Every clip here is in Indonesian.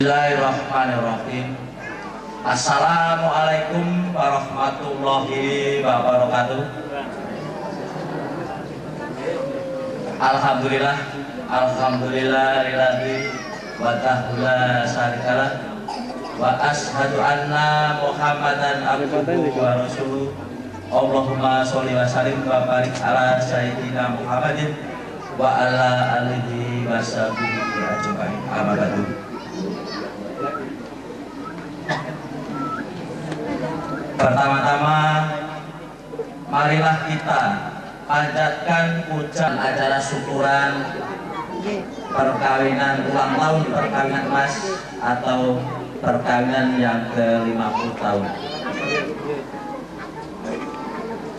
Bismillahirrahmanirrahim. Assalamualaikum warahmatullahi wabarakatuh. Alhamdulillah, alhamdulillahilladzi wa ta'ala syarikalah wa ashhadu anna Muhammadan abduhu wa rasuluh. Allahumma sholli wa sallim wa barik ala sayyidina Muhammadin wa ala alihi wa sahbihi ajmain. Amma ba'du. Pertama-tama, marilah kita panjatkan pujian acara syukuran perkawinan ulang tahun perkawinan emas atau perkawinan yang ke-50 tahun.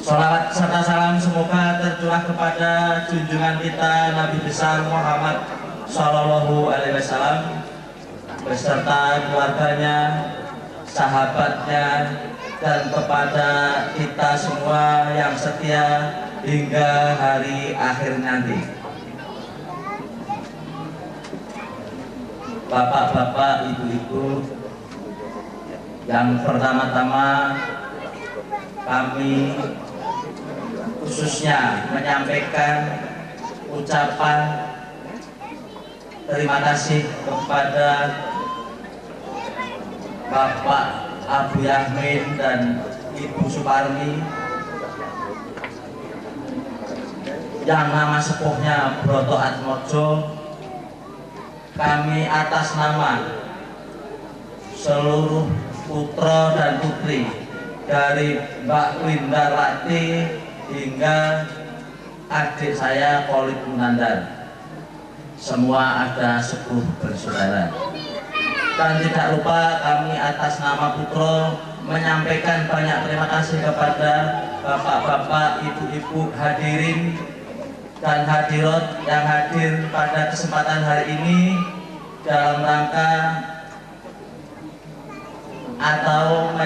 Sholawat serta salam semoga tercurah kepada junjungan kita Nabi besar Muhammad Sallallahu Alaihi Wasallam beserta keluarganya, sahabatnya, dan kepada kita semua yang setia hingga hari akhir nanti. Bapak-bapak, ibu-ibu, yang pertama-tama kami khususnya menyampaikan ucapan terima kasih kepada Bapak Abu Yahmin dan Ibu Suparmi yang nama sepuhnya Broto Atmojo. Kami atas nama seluruh putra dan putri dari Mbak Windarwati hingga adik saya Khalid Munandar, semua ada 10 bersaudara. Dan tidak lupa kami atas nama Putro menyampaikan banyak terima kasih kepada bapak-bapak, ibu-ibu hadirin dan hadirat yang hadir pada kesempatan hari ini dalam rangka atau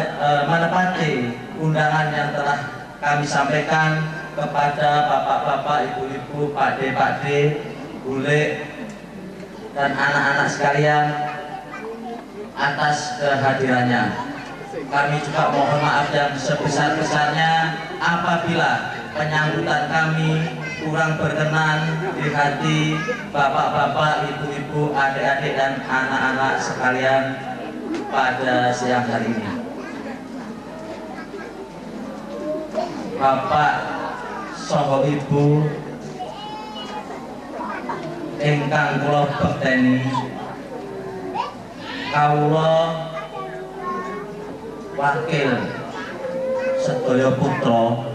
menepati undangan yang telah kami sampaikan kepada bapak-bapak, ibu-ibu, pakde-pakde, bule, dan anak-anak sekalian atas kehadirannya. Kami juga mohon maaf yang sebesar-besarnya apabila penyambutan kami kurang berkenan di hati bapak-bapak, ibu-ibu, adik-adik, dan anak-anak sekalian pada siang hari ini. Bapak saha ibu ingkang kula bekteni, kawula wakil sedaya putra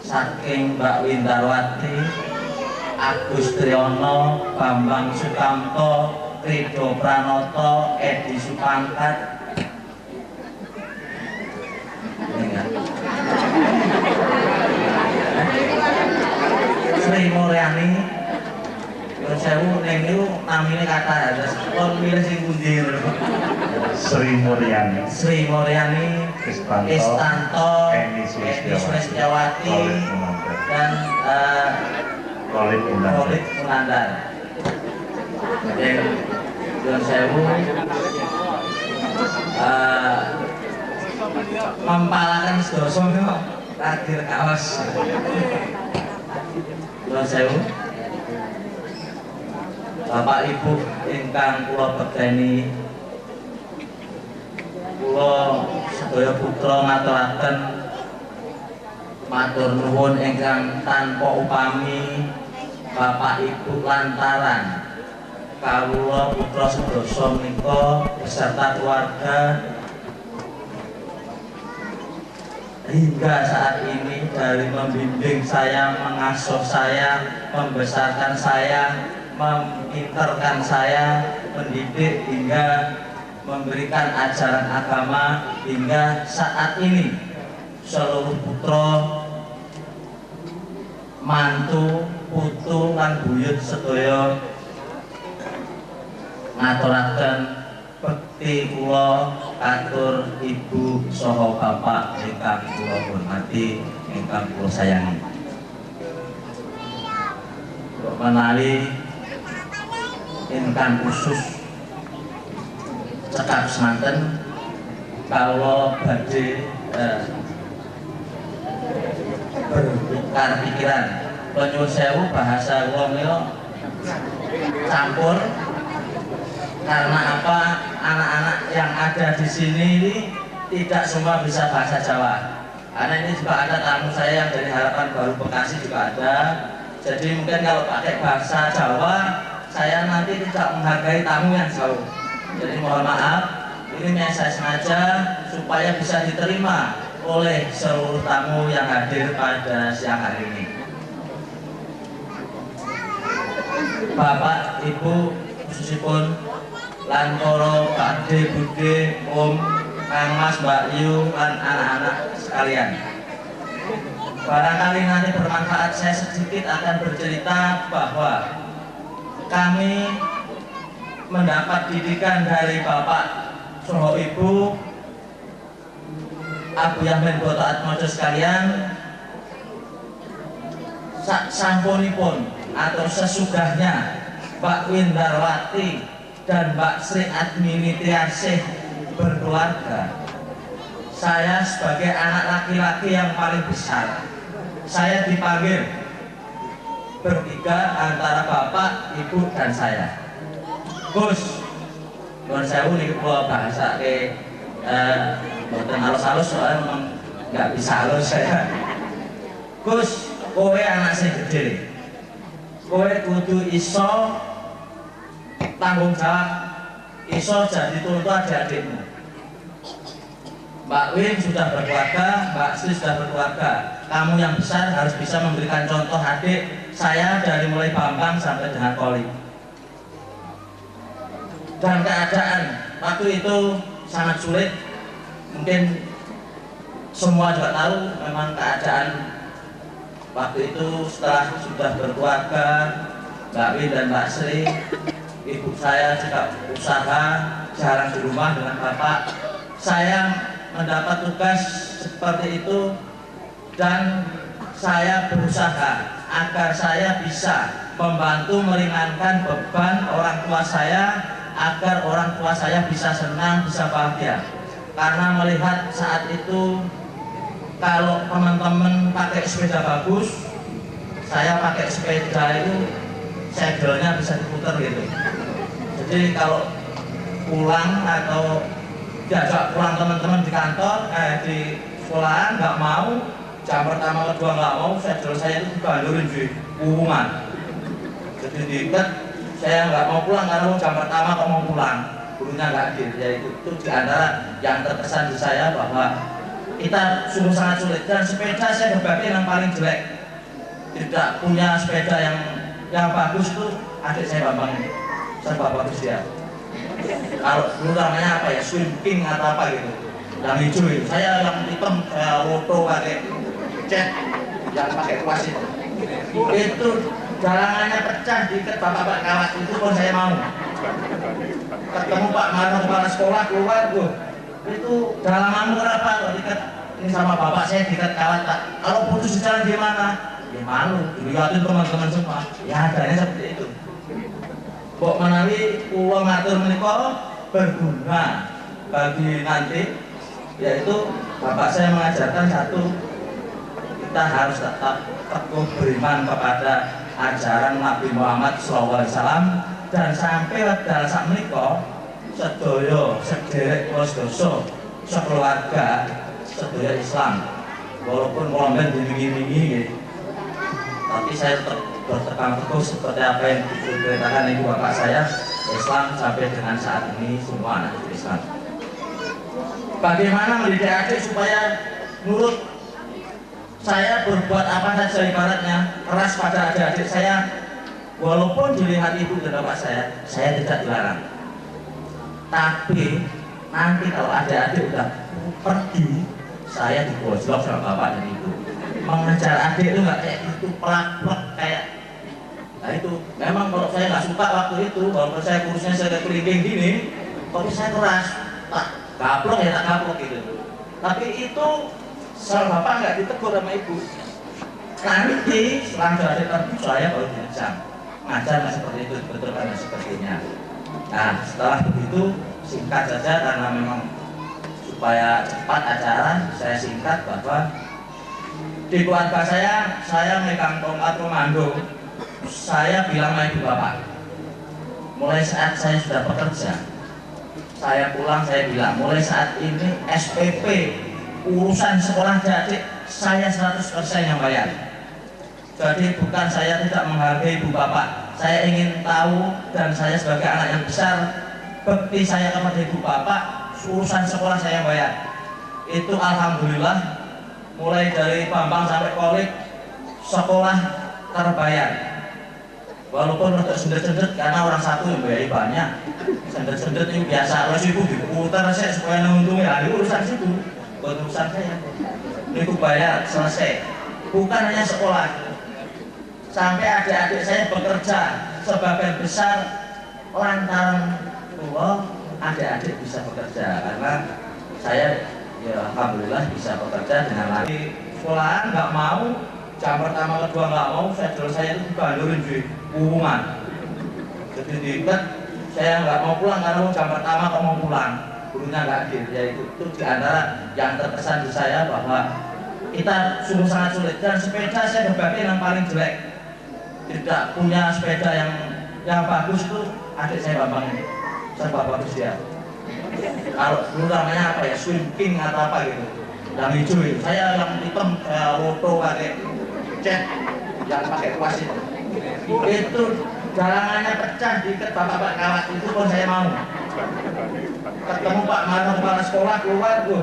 saking Mbak Windarwati, Agus Triyono, Bambang Sukamto, Rido Pranoto, Edi Supangkat, Sri Mulyani. Sewu ning niku namine kathah, kon milih sing pundi. Sri Mulyani, Sri Mulyani, Istanto, Edi Sulistyawati, dan Khalid Munandar. Yang sewu mempalakan sedoso kok takdir kaos. Yang sewu Bapak Ibu ingkang kula bekteni, kula sedaya putra ngaturaken matur nuwun ingkang tanpa upami Bapak Ibu lantaran kawula putra sedasa menika beserta keluarga hingga saat ini dari membimbing saya, mengasuh saya, membesarkan saya, meminterkan saya, mendidik hingga memberikan ajaran agama hingga saat ini seluruh putra, mantu, putu, lan buyut sedaya ngaturaken bekti kula katur ibu saha bapak ingkang kula hormati, ingkang kula sayangi. Menawi ingkang khusus cekap semanten kalau badhe bertukar pikiran. Nyuwun sewu bahasa kula menika campur karena apa, anak-anak yang ada di sini ini tidak semua bisa bahasa Jawa. Karena ini juga ada tamu saya yang dari Harapan Baru Bekasi juga ada. Jadi mungkin kalau pakai bahasa Jawa saya nanti tidak menghargai tamu yang jauh. Jadi mohon maaf, ini saya sengaja supaya bisa diterima oleh seluruh tamu yang hadir pada siang hari ini. Bapak, Ibu, khususipun Lantoro, Pak D, Bude, Om, Kang Mas, Mbak Yu, dan anak-anak sekalian. Barangkali nanti bermanfaat, saya sedikit akan bercerita bahwa kami mendapat didikan dari Bapak Soho Ibu Abu Yamin Boto Atmojo sekalian, sampunipun atau sesudahnya Mbak Windarwati dan Mbak Sri Adminitiasih berkeluarga, saya sebagai anak laki-laki yang paling besar, saya dipanggil bertiga antara bapak, ibu, dan saya. Gus, non sewu nih kalau bahasa ke boten halus-halus soalnya memang nggak bisa halus saya. Gus, kowe anak sing gede, kowe kudu iso tanggung jawab, iso jadi contoh adik-adikmu. Mbak Win sudah berkeluarga, Mbak Sri sudah berkeluarga. Kamu yang besar harus bisa memberikan contoh adik saya dari mulai Bambang sampai dengan Koli. Dan keadaan waktu itu sangat sulit. Mungkin semua juga tahu memang keadaan waktu itu setelah sudah berkeluarga, Mbak Win dan Mbak Sri, ibu saya juga usaha jarang di rumah dengan bapak. Saya mendapat tugas seperti itu dan saya berusaha agar saya bisa membantu meringankan beban orang tua saya, agar orang tua saya bisa senang, bisa bahagia. Karena melihat saat itu kalau teman-teman pakai sepeda bagus, saya pakai sepeda itu segelnya bisa diputar gitu. Jadi kalau pulang atau diajak pulang teman-teman di kantor, di sekolahan nggak mau, jam pertama kedua nggak mau, saya itu dibandurin di kurungan. Jadi diikat, saya nggak mau pulang karena jam pertama kok mau pulang, gurunya nggak hadir. Ya itu diantara yang terkesan di saya bahwa kita sungguh sangat sulit. Dan sepeda saya berbagi yang paling jelek, tidak punya sepeda yang bagus itu adik saya Bambang ini, saya bagus dia. Kalau dulu namanya apa ya, swimming atau apa gitu, yang hijau itu, saya yang hitam, saya roto pakai cat yang pakai kuas itu jalanannya pecah diikat bapak-bapak kawat itu pun saya mau. Ketemu Pak Mano kepala sekolah keluar tuh, itu dalamanmu kenapa kok diikat ini sama bapak saya diikat kawat tak? Kalau putus di jalan gimana? Ya malu, dilihatin teman-teman semua. Ya adanya seperti itu. Kok menawi uang ngatur menika berguna bagi nanti, yaitu bapak saya mengajarkan satu, kita harus tetap teguh beriman kepada ajaran Nabi Muhammad SAW, dan sampai dalam saat menika sedaya sederek kula sedasa sekeluarga sedaya Islam, walaupun kolomben dimingi-mingi, tapi saya tetap bertegang teguh seperti apa yang diceritakan ibu bapak saya, Islam sampai dengan saat ini semua anak Islam. Bagaimana mendidik adik supaya nurut? Saya berbuat apa saja ibaratnya keras pada adik-adik saya, walaupun dilihat ibu dan bapak saya tidak dilarang. Tapi nanti kalau adik-adik udah pergi, saya digojlok sama bapak dan ibu. Mengajar adik itu nggak kayak gitu, pelak-pelak kayak. Nah itu, memang kalau saya nggak suka waktu itu, walaupun saya kurusnya saya kelingking gini, tapi saya keras, tak gaplok ya tak gaplok gitu. Tapi itu sama bapak nggak ditegur sama ibu. Nanti setelah adik pergi saya baru diajak ngajar nggak seperti itu, betul kan sepertinya. Nah setelah begitu singkat saja karena memang supaya cepat acara, saya singkat bahwa di keluarga saya megang tongkat komando. Saya bilang sama ibu bapak, mulai saat saya sudah bekerja, saya pulang saya bilang, mulai saat ini SPP urusan sekolah adik saya 100% yang bayar. Jadi bukan saya tidak menghargai ibu bapak, saya ingin tahu dan saya sebagai anak yang besar, bekti saya kepada ibu bapak, urusan sekolah saya yang bayar. Itu alhamdulillah mulai dari Bambang sampai Kolik sekolah terbayar. Walaupun untuk sendet-sendet karena orang satu yang bayar banyak, sendet-sendet itu biasa. Kalau ibu diputar saya supaya untungnya, itu urusan situ, bukan urusan saya. Itu bayar selesai. Bukan hanya sekolah, sampai adik-adik saya bekerja sebagian besar lantaran tua adik-adik bisa bekerja karena saya ya alhamdulillah bisa bekerja dengan lagi. Sekolahan nggak mau, jam pertama kedua nggak mau, saya itu dibandurin di pengumuman. Jadi diikat saya nggak mau pulang karena jam pertama kok mau pulang, gurunya nggak hadir. Ya itu di antara yang terkesan di saya bahwa kita sungguh sangat sulit. Dan sepeda saya berbagi yang paling jelek. Tidak punya sepeda yang bagus itu adik saya Bambang ini, serba bagus dia. Kalau dulu namanya apa ya, sweeping atau apa gitu, yang hijau itu. Saya yang hitam, saya roto pakai cat, yang pakai kuas itu jalanannya pecah diikat bapak-bapak kawat itu pun saya mau. Ketemu Pak Mano kepala sekolah keluar tuh,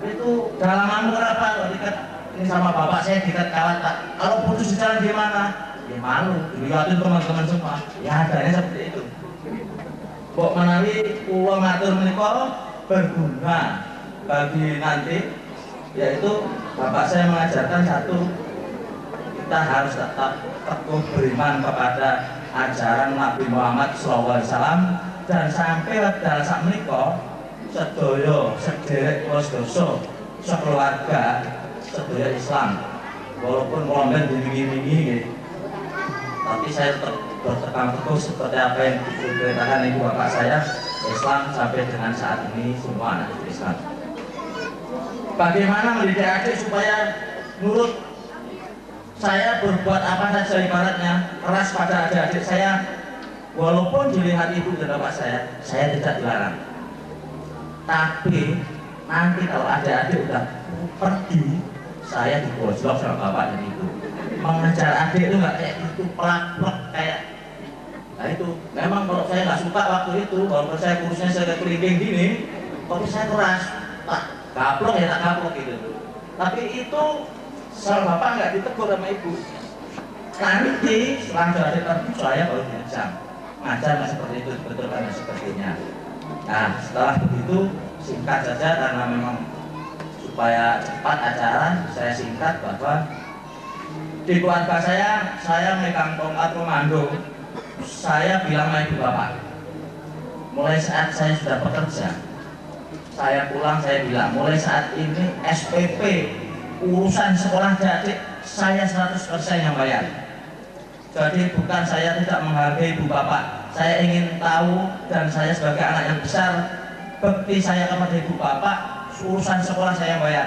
itu jalananmu kenapa kok diikat ini sama bapak saya diikat kawat tak? Kalau putus di jalan gimana? Ya malu, dilihatin teman-teman semua. Ya adanya seperti itu. Kok menawi uang ngatur menika berguna bagi nanti, yaitu bapak saya mengajarkan satu, kita harus tetap teguh beriman kepada ajaran Nabi Muhammad SAW dan sampai wekdal sak menika sedaya sederek kula sedasa sekeluarga sedaya Islam. Walaupun kelompok dimingi-mingi nggih, tapi saya tetap bertekan teguh seperti apa yang diberitakan ibu bapak saya, Islam sampai dengan saat ini semua anak Islam. Bagaimana mendidik adik supaya nurut? Saya berbuat apa saja ibaratnya keras pada adik-adik saya, walaupun dilihat ibu dan bapak saya tidak dilarang. Tapi nanti kalau adik-adik udah pergi, saya digojlok sama bapak dan ibu. Mengejar adik itu nggak kayak itu pelak-pelak kayak. Nah itu memang kalau saya nggak suka waktu itu, walaupun saya kurusnya saya kelingking gini, tapi saya keras, tak gaplok ya tak gaplok gitu. Tapi itu soal bapak nggak ditegur sama ibu. Nanti setelah adik pergi saya baru diajak ngajar nggak seperti itu, betul kan sepertinya. Nah setelah begitu singkat saja karena memang supaya cepat acara, saya singkat bahwa di keluarga saya megang tongkat komando. Saya bilang sama ibu bapak, mulai saat saya sudah bekerja, saya pulang saya bilang, mulai saat ini SPP urusan sekolah adik saya 100% yang bayar. Jadi bukan saya tidak menghargai ibu bapak, saya ingin tahu dan saya sebagai anak yang besar, bekti saya kepada ibu bapak, urusan sekolah saya yang bayar.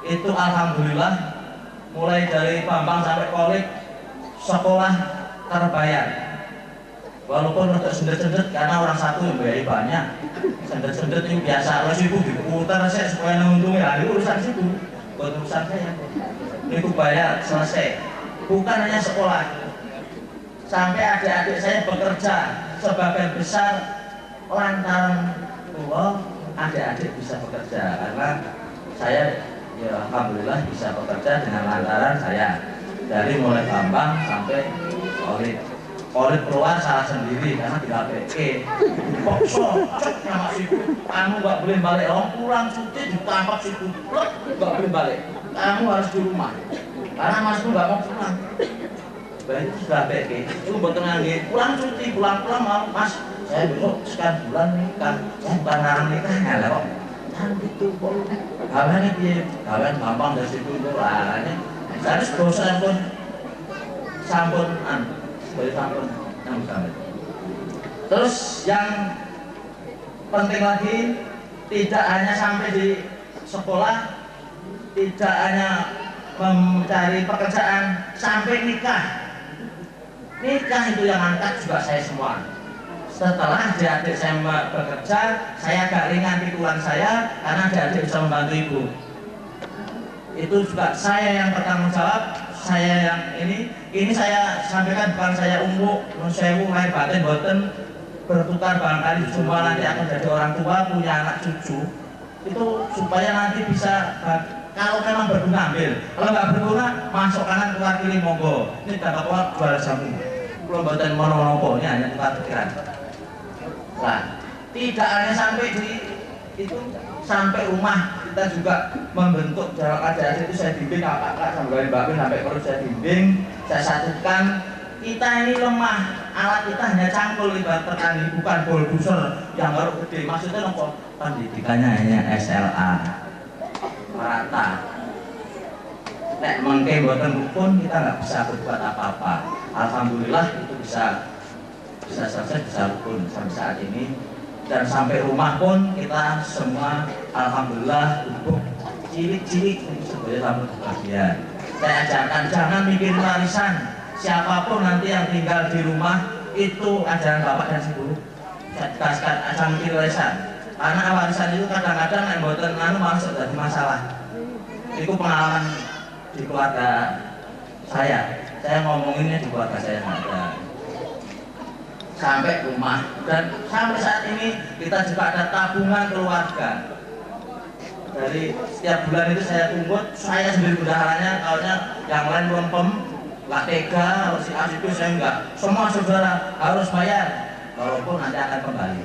Itu alhamdulillah mulai dari Bambang sampai Kolik sekolah terbayar. Walaupun untuk sendet-sendet karena orang satu yang bayar banyak, sendet-sendet itu biasa. Kalau ibu diputar saya supaya untungnya, itu urusan situ, bukan urusan saya. Itu bayar selesai. Bukan hanya sekolah, sampai adik-adik saya bekerja sebagian besar lantaran tua adik-adik bisa bekerja karena saya ya alhamdulillah bisa bekerja dengan lantaran saya dari mulai Bambang sampai Kolit keluar salah sendiri karena tidak PK. Pokso, cek sama situ. Kamu nggak boleh balik. Orang pulang cuti ditangkap situ, nggak boleh balik. Kamu harus di rumah. Karena mas itu nggak mau pulang. Baik itu sudah PK. Itu betul lagi. Pulang cuti, pulang mau mas. Saya besok sekian bulan nikah. Saya bukan ngarang nikahnya loh. Kan gitu kok. Kawannya dia, kawan gampang dari situ itu larangnya. Saya harus dosa pun sampunan. Terus yang penting lagi, tidak hanya sampai di sekolah, tidak hanya mencari pekerjaan, sampai nikah. Nikah itu yang angkat juga saya semua. Setelah adik-adik saya bekerja, saya agak ringan pikulan saya karena adik-adik bisa membantu ibu. Itu juga saya yang bertanggung jawab, saya yang ini saya sampaikan bukan saya umum, sewu lahir batin boten bertukar barangkali semua nanti akan jadi orang tua punya anak cucu. Itu supaya nanti bisa kalau memang berguna ambil, kalau nggak berguna masuk kanan keluar kiri monggo. Ini dapat keluar jual jamu. Belum boten mono-mono ini hanya tukar pikiran. Nah, tidak hanya sampai di itu, sampai rumah kita juga membentuk dalam adik-adik itu saya bimbing kakak sampai mbak sampai perlu saya bimbing, saya satukan. Kita ini lemah, alat kita hanya cangkul ibarat petani, bukan bulldozer yang baru gede. Maksudnya apa? Pendidikannya hanya SLA merata. Nek mengke boten rukun kita nggak bisa berbuat apa-apa. Alhamdulillah itu bisa selesai, bisa rukun sampai saat ini. Dan sampai rumah pun kita semua alhamdulillah untuk cilik-cilik sebagai tamu kebahagiaan. Saya ajarkan jangan mikir warisan. Siapapun nanti yang tinggal di rumah itu ajaran bapak dan ibu. Saya tegaskan jangan mikir warisan. Karena warisan itu kadang-kadang yang boten malah jadi masalah. Itu pengalaman di keluarga saya. Saya ngomonginnya di keluarga saya ada. Sampai rumah dan sampai saat ini kita juga ada tabungan keluarga. Dari setiap bulan itu saya tunggu, saya sendiri bendaharanya, kalau yang lain lempem, nggak tega, harus si itu saya enggak. Semua saudara harus bayar, walaupun nanti akan kembali.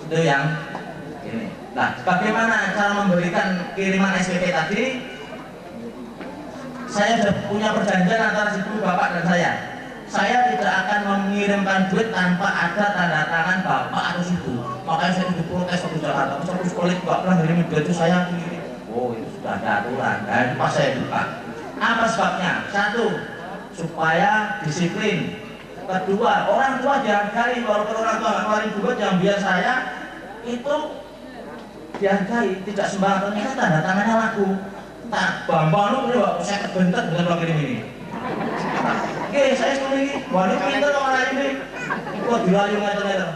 Itu yang ini. Nah, bagaimana cara memberikan kiriman SPP tadi? Saya sudah punya perjanjian antara ibu, bapak dan saya. Saya tidak akan mengirimkan duit tanpa ada tanda tangan bapak atau ibu. Makanya saya itu protes waktu Jakarta. Saya harus pelit, nggak pernah ngirimin duit itu saya kirim. Oh, itu sudah ada aturan. Dan pas saya buka. Apa sebabnya? Satu, supaya disiplin. Kedua, orang tua dihargai. Walaupun orang tua ngeluarin duit yang biar saya itu dihargai, tidak sembarang. Ternyata tanda tangannya laku. Tak, bambang lu saya kebentak dengan orang kirim ini. Oke, saya seperti waduh pinter orang ini. Kok dilayu ngeter-ngeter.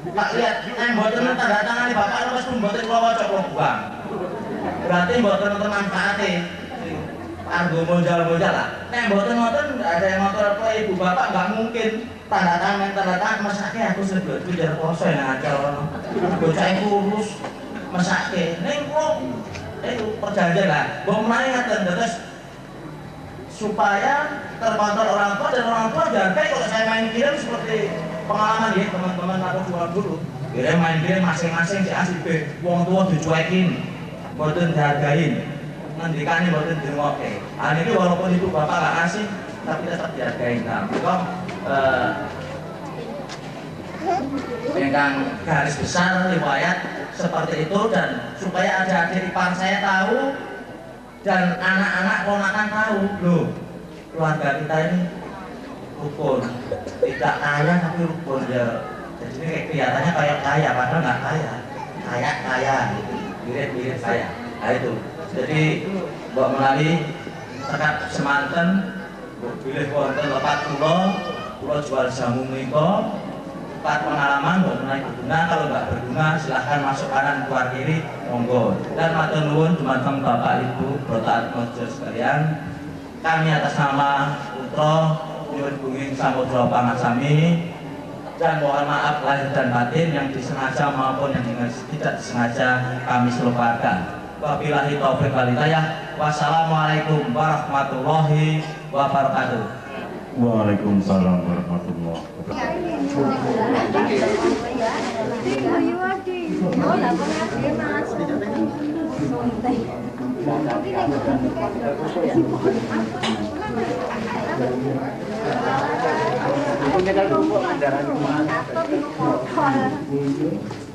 Pak lihat, mboten tanda tangan nih bapak lepas pun mboten kula waca kula buang. Berarti mboten nonton manfaate. Argo monjal-monjal lah. Nek mboten ada yang motor apa ibu bapak nggak mungkin tanda tangan mesake aku sedot biar poso yang aja ono. Bocah kurus mesake. Ning kok itu perjanjian lah. Mbok mulai ngaten terus supaya terkontrol orang tua dan orang tua jangan kalau saya main kirim seperti pengalaman ya teman-teman aku jual dulu kirim main kirim masing-masing si A si B wong tua dicuekin mboten dihargain ngendikane mboten dirungokke. Ini walaupun ibu bapak gak ngasih tapi tetap dihargain. Nah, kok ingkang garis besar riwayat seperti itu dan supaya adik-adik ipar saya tahu dan anak-anak ponakan tahu loh keluarga kita ini rukun, tidak kaya tapi rukun ya. Jadi ini kelihatannya kayak kaya padahal nggak kaya gitu, mirip kaya. Nah itu jadi Mbak Melali tekad semanten pilih konten lepat pulau jual jamu miko 4 pengalaman Mbak Melali berguna. Kalau nggak berguna silahkan masuk kanan keluar kiri monggo. Dan matur nuwun dumateng Bapak Ibu Broto Atmojo sekalian, kami atas nama Putra nyuwun bunging Samudra Pangasami dan mohon maaf lahir dan batin yang disengaja maupun yang tidak disengaja kami selupakan. Wabillahi taufiq wal hidayah. Wassalamualaikum warahmatullahi wabarakatuh. Waalaikumsalam warahmatullahi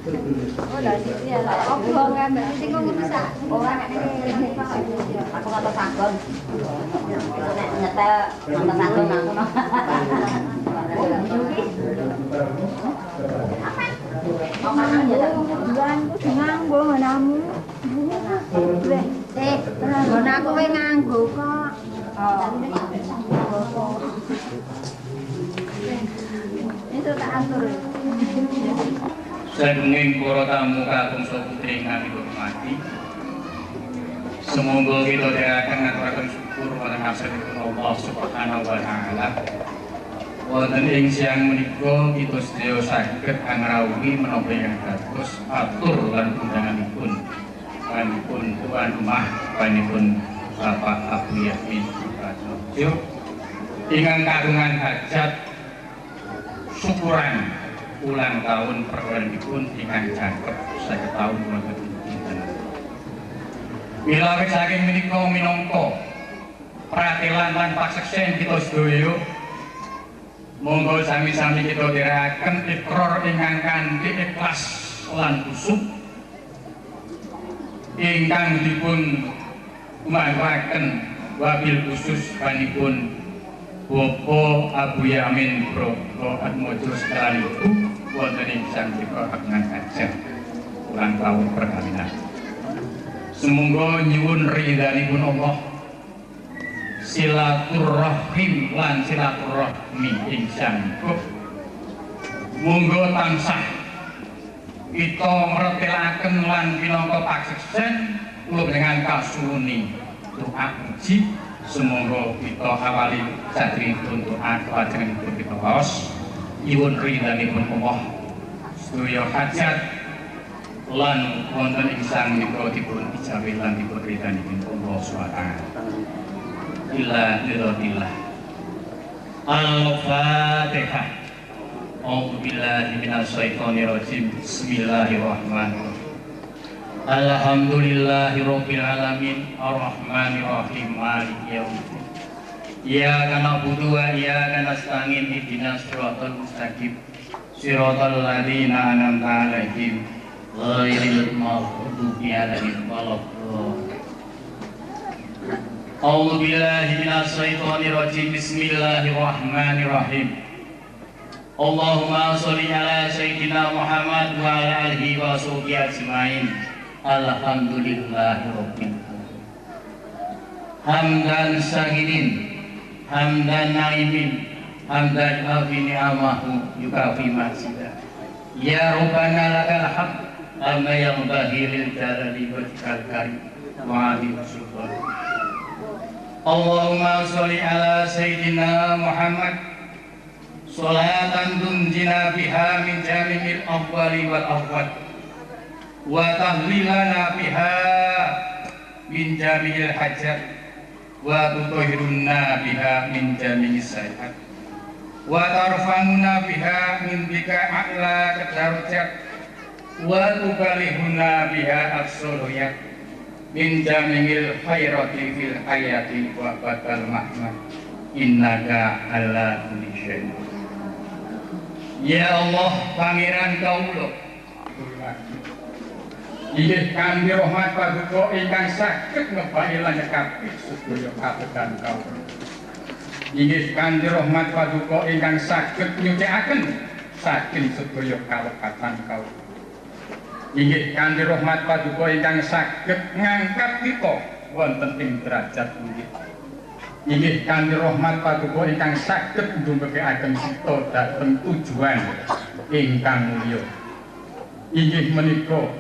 Oh, dari situ ya. Oh, kan berarti tinggal bisa. Orang ini aku kata sanggon. Nek nyetel nonton sanggon aku. Apa? Bulanku nganggo nganamu. Nggon aku wae nganggo kok. Itu tak atur. Sagunging para tamu kakungsa putri ingkang dihormati. Semoga kita dherekaken ngaturaken syukur marang asmanipun Allah Subhanahu wa taala. Wonten ing siang menika kita sedaya saged angrawuhi menapa ingkang dados atur lan undanganipun. Panipun tuan rumah, panipun Bapak Abu Yamin Prajojo ingkang kagungan hajat syukuran ulang tahun perkawininipun ingkang jangkep 50 taun wonten dinten. Wilawi saking menika minangka pratelan lan paseksen kita sedaya monggo sami-sami kita dherekaken ikrar ingkang kanthi ikhlas lan kusuk ingkang dipun kumandhaken wabil khusus panipun Bapak Abu Yamin Prajojo sekaligus wonten ing sangkita kagungan hajat ulang tahun perkawinan. Semoga nyuwun ridhanipun Allah silaturahim lan silaturahmi ing sangkut monggo tansah kita mretelaken lan pinangka paseksen kula dengan kasuwuni doa puji. Semoga kita awali sadèrèngipun doa kelajengipun kita waos nyuwun ridhanipun Allah sedaya hajat lan wonten ing sang menika dipun ijabi lan dipun ridhanipun Allah SWT. Illa lillahi. Al-Fatihah. A'udzu billahi minasyaitonir rajim. Bismillahirrahmanirrahim. Alhamdulillahirabbil alamin arrahmanir rahim maliki yaumiddin. Iyyaka na'budu wa iyyaka nasta'in ihdinas siratal mustaqim. Siratal ladzina an'amta 'alaihim ghairil maghdubi 'alaihim waladdallin. A'udzu billahi minasyaitonir rajim. Bismillahirrahmanirrahim. Allahumma sholli ala sayyidina Muhammad wa ala alihi wa sahbihi ajmain. Alhamdulillahirabbil alamin. Hamdan syakidin, hamdan naimin, hamdan afi ni'amahu yukafi masjidah. Ya Rabbana lakal hamd amma yanbaghi lil jalali wajhikal karim wa 'azimi sultan. Allahumma sholli ala sayyidina Muhammad sholatan tunjina biha min jami'il ahwali wal ahwat wa tahlilana biha min jami'il hajat wa tutahhiruna biha min jami'is sayyi'at wa tarfa'una biha min bika a'la kadarajat wa tuballighuna biha as-suriyat min jami'il khairati fil hayati wa badal mahmad innaka ala kulli syai'in. Ya Allah pangeran kaula inggih kanthi rahmat paduka ingkang saged ngebahi lan nyekapi sedaya kabedan kaula. Inggih kanthi rahmat paduka ingkang saged nyucikaken saking sedaya kalepatan kaula. Inggih kanthi rahmat paduka ingkang saged ngangkat kita wonten ing derajat inggih. Inggih kanthi rahmat paduka ingkang saged ndumekaken kita dhateng tujuan ingkang mulya. Inggih menika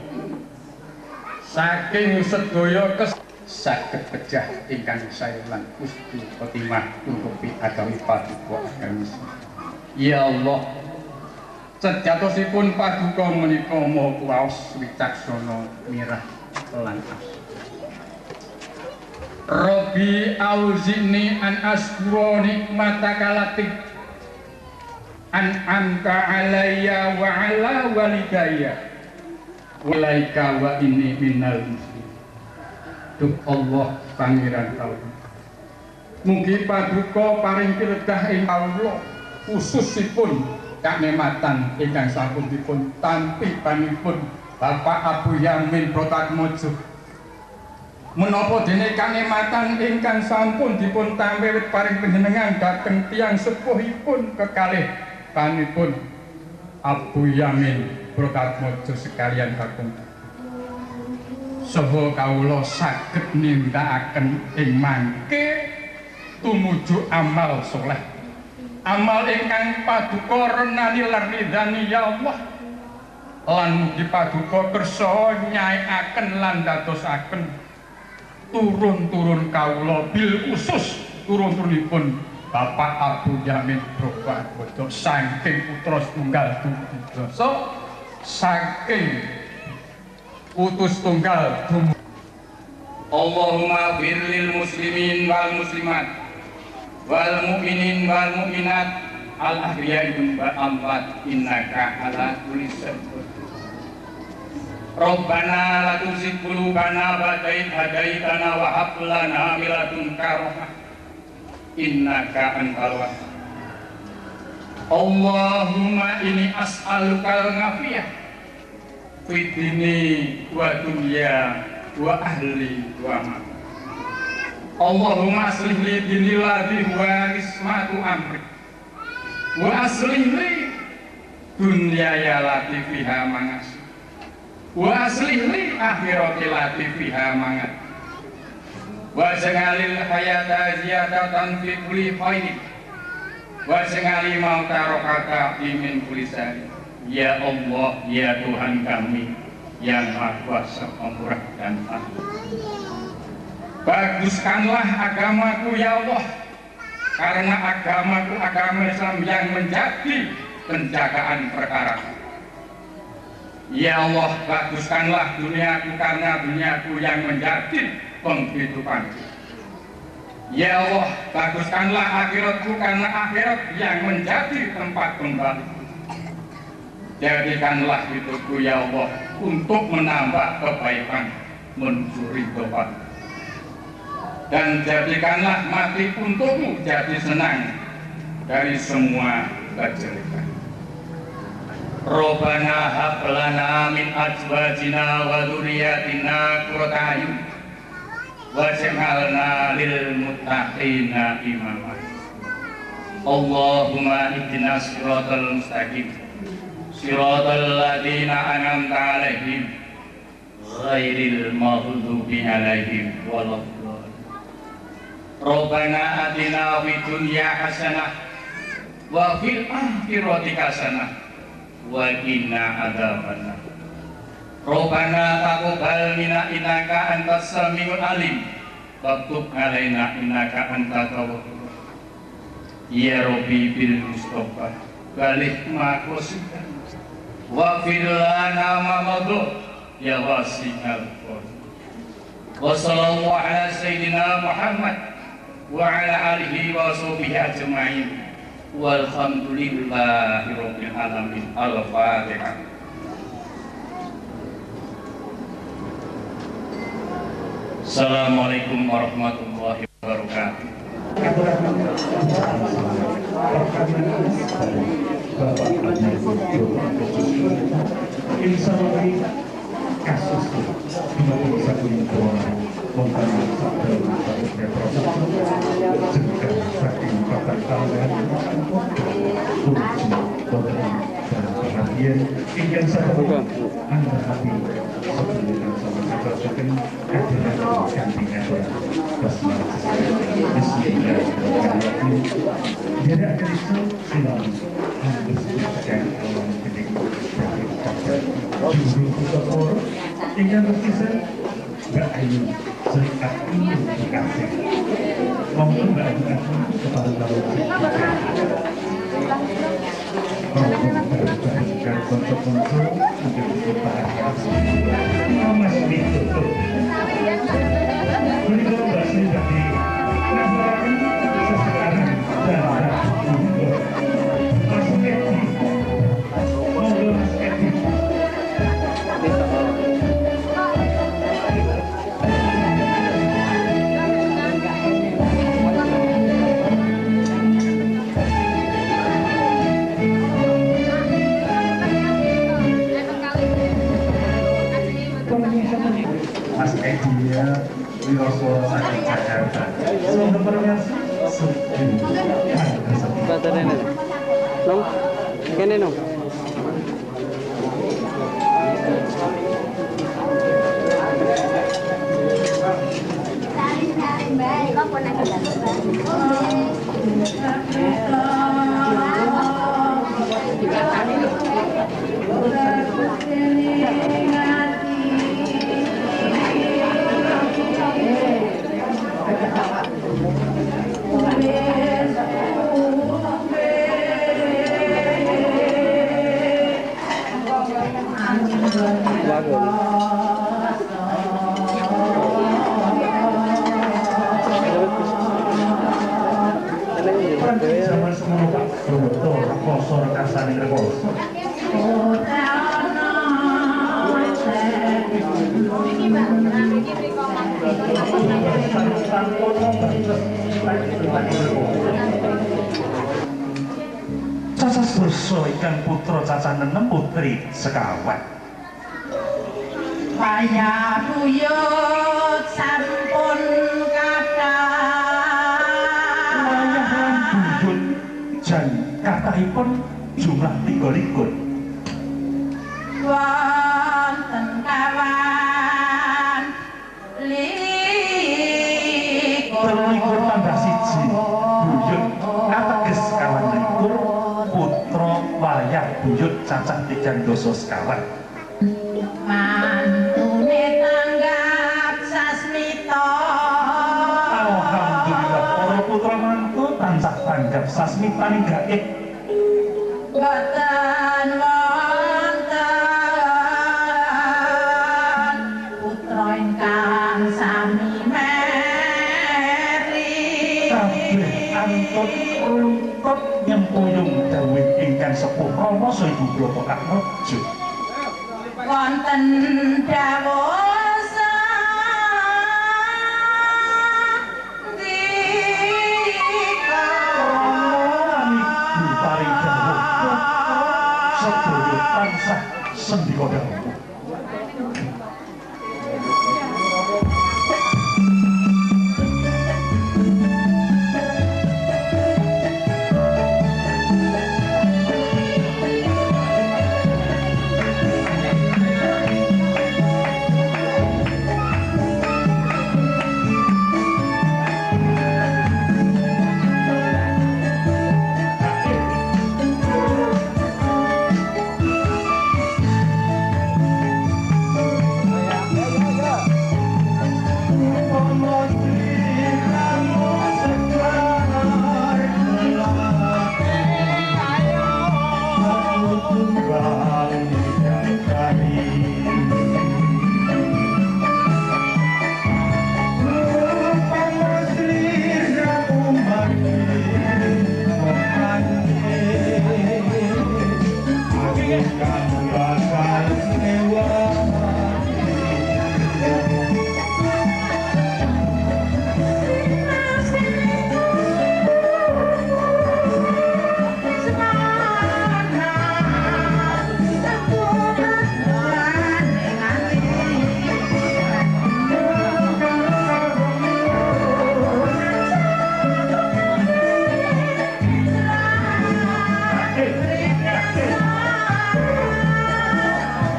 saking sedaya saged pejah ingkang sae lan husnul khotimah tutupi agawi paduka agamis. Ya Allah, sejatosipun paduka menika maha kuwaos wicaksana mirah lan asih. Rabbi auzi'ni an askura nikmataka lati an'amta alayya wa ala walidayya walaika wa inni minal muslimin. Duh Allah pangeran kaula, mugi paduka paring piredah ing kawula khususipun kanematan ingkang sampun dipun tampi panipun Bapak Abu Yamin Prajojo. Menapa dene kanematan ingkang sampun dipun tampi paring panjenengan dhateng tiyang sepuhipun kekalih panipun Abu Yamin Brokatmojo sekalian kakung saha kawula saged nindakaken ing mangke tumuju amal soleh, amal ingkang paduka renani lan ridhani ya Allah, lan mugi paduka kersa nyaekaken lan dadosaken turun-turun kawula bil khusus turun-turunipun Bapak Abu Yamin Brokatmojo saking putra setunggal dumugi dosa, saking putus tunggal dumugi. Allahumma firlil muslimin wal muslimat wal mu'minin wal mu'minat al ahya'i wal amwat innaka ala kulli syai'in qadir. Rabbana la tuzigh qulubana ba'da idh hadaitana wa hab lana min ladunka rahmah innaka antal wahhab. Allahumma inni as'alukal ngafiyah fid dini wa dunya wa ahli wa mali. Allahumma aslih li dini ladhi wa ismatu amri wa aslih li dunyaya lati fiha mangas wa aslih li akhirati lati fiha mangat wa jangalil hayata ziyadatan fi kulli khairin wa jangali mauta rohata min kulli syari. Ya Allah, ya Tuhan kami yang Maha Kuasa, Pemurah dan Adil, baguskanlah agamaku ya Allah, karena agamaku agama Islam yang menjadi penjagaan perkara. Ya Allah, baguskanlah duniaku karena duniaku yang menjadi penghidupan. Ya Allah, baguskanlah akhiratku karena akhirat yang menjadi tempat kembali. Jadikanlah hidupku ya Allah untuk menambah kebaikan, menuju ridho, dan jadikanlah mati untukmu jadi senang dari semua kejelekan. Rabbana hab lana min azwajina wa dzurriyyatina qurrata a'yun waj'alna lil muttaqina imama. Allahumma ihdinas siratal mustaqim siratal ladzina an'amta 'alaihim ghairil maghdubi 'alaihim waladdallin. Rabbana atina fid dunya hasanah wa fil akhirati hasanah wa qina adzabannar. Rabbana taqabbal minna innaka antas samiul alim wa tub 'alaina innaka antat tawwabur rahim. Ya Rabbi bil Mustafa balik ma qasida wa fil lana ma madhu ya wasi'al fadl. Wa sallallahu ala sayyidina Muhammad wa ala alihi wa sahbihi ajma'in walhamdulillahi rabbil alamin. Al-Fatihah. Assalamualaikum warahmatullahi wabarakatuh. Kasus ingin berkisah Mbak Ayu serikat ini dikasih monggo Mbak Ayu kepada kalian monggo berbagi konsep-konsep untuk berbahagia Mas ditutup ini kalau Mbak Sri tadi nampakkan sesekarang dan Mas Edi monggo Mas Edi. Mas Edi ya, Wiroswara Sakit Jakarta. Sebenarnya Batalnya nih, nong, kene nong. Zaman semono Pak Broto rekoso rekasane rekoso. Cacas Bursa ikan putra cacah nenem putri sekawan. Wayah buyut sampun Wayah buyut jan kathahipun jumlah 23. wonten kawan likur Terlikur tambah siji buyut ateges kawan likur putra wayah buyut cacah 3 dosa sekawan. mantune tanggap sasmita Alhamdulillah para putra mantu tansah tanggap sasmitaning gaib. boten wonten putra ingkang sami meri Kabeh antut runtut nyempuyung dawuh ingkang sepuh Rama saha Ibu Brata Katmojo. wonten dawuh sandika Ibu paring dawuh sedaya tansah sendika dawuh.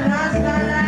Rasa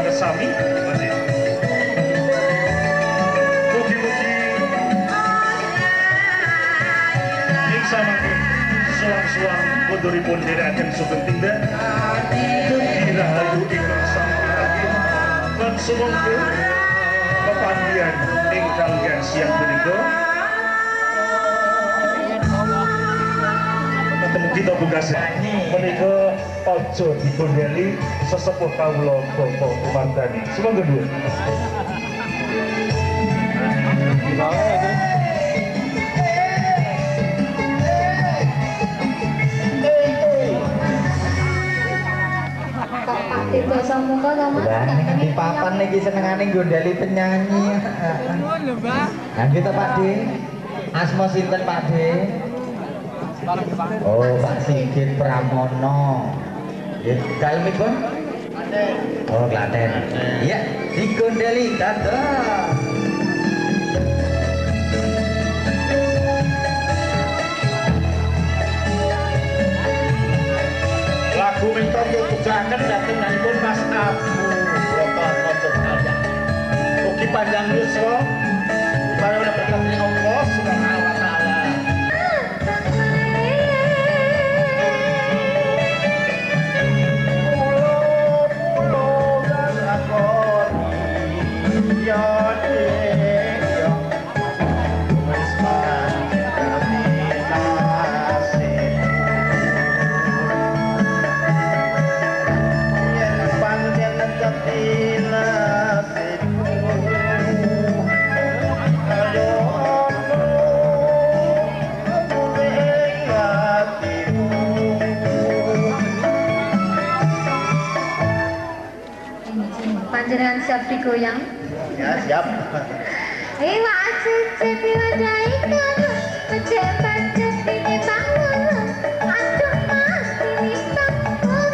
saged sami. Mugi-mugi ing samangke suwang-suwang punduripun dherekaken sugeng tindak mugi rahayu ingkang sampuraken lan sumangga pepanggihan ing kaliyan siang punika kita buka menika ojo dibondeli sesepuh kawula Bapak Kumardani. Sumangga dhuwur. Tidak samuka to, Mas. Di papan niki senengane gondali penyanyi. Nah kita Pak D. Asma sinten Pak D? Oh, Pak Sigit Pramono. Nggih, dalemipun? Oh, Klaten. Iya, digondeli dadah. Lagu menika tujuaken dhateng nanipun Mas Abu Broto Kanca Kaya. Ugi panjang yuswa para berkah dening Allah Subhanahu wa taala. Panjenengan siap digoyang? Ya, siap. Iwa cecep wadai kono, pecep-pecep ini bangun. Aduh mas, ini bangun.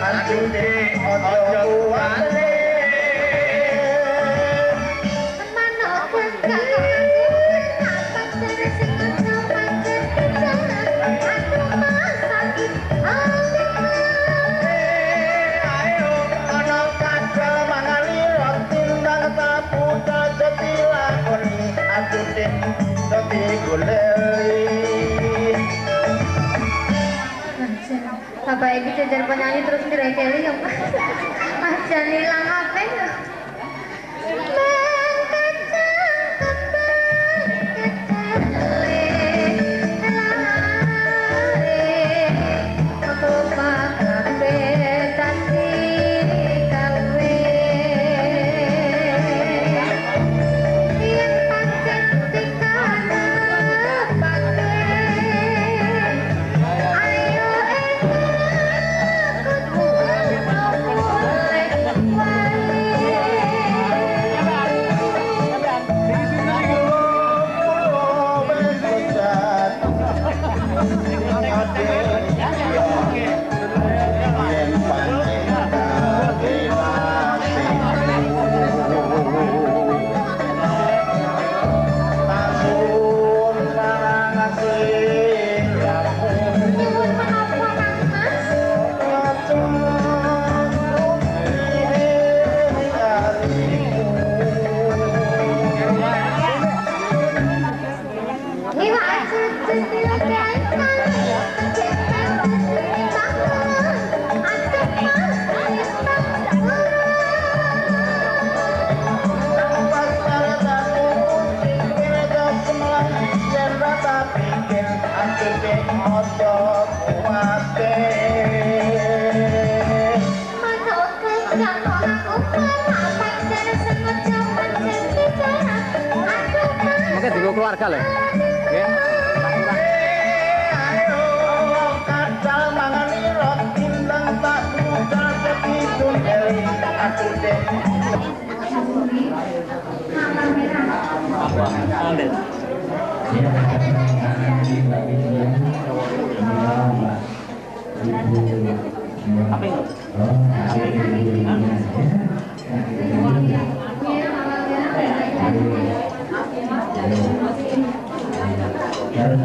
Aduh deh, ojo kuwale. Mana kakak aku, apa cara sing ojo pancet jalan. Aduh mas, sakit hati. Ayo ana kadal mangali tindang taputa setilakoni. Aduh deh, dadi golei. Bapak Ibu jajar penyanyi terus direkeli ya Mas. Mas jangan hilang apa ya? keluarga loh. Nggih. Apa itu? Harus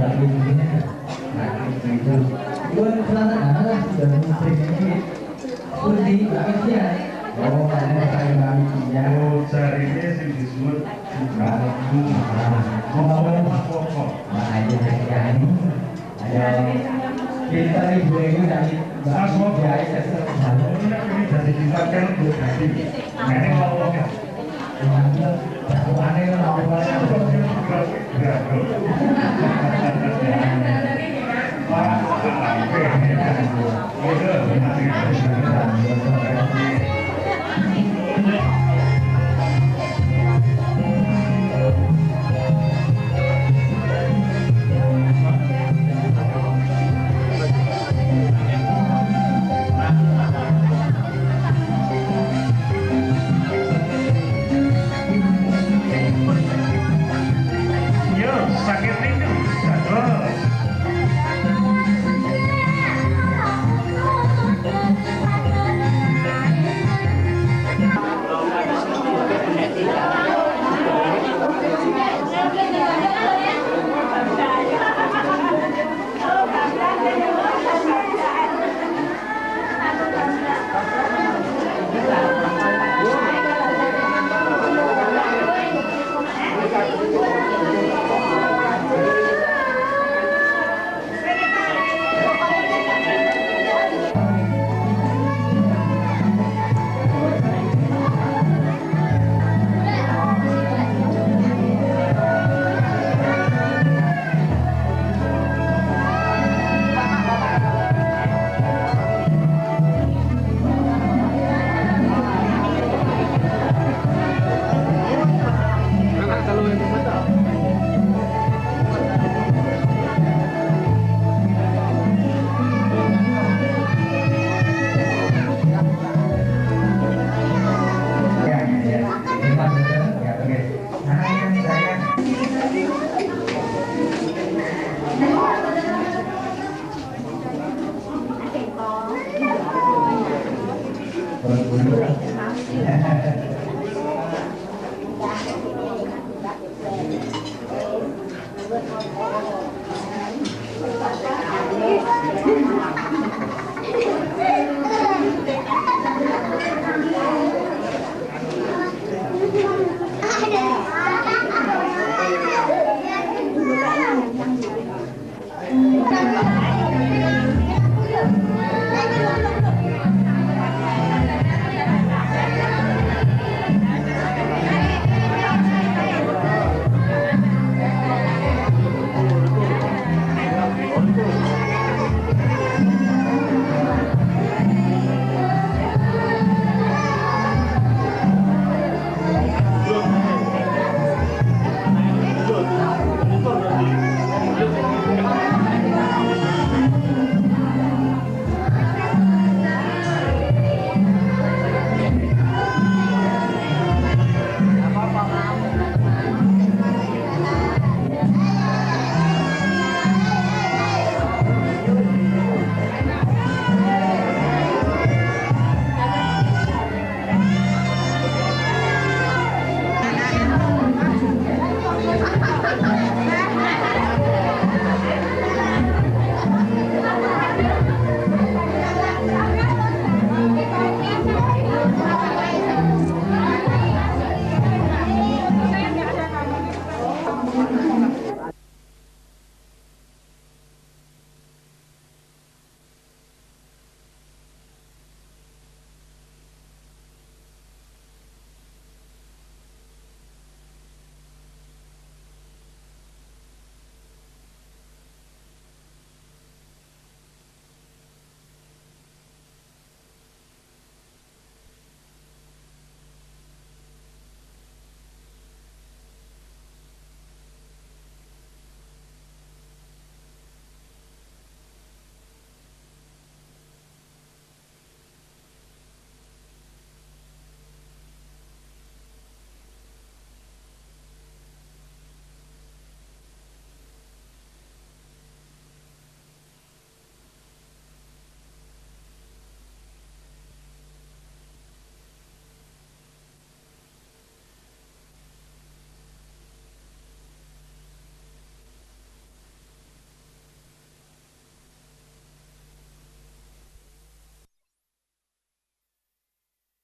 Ini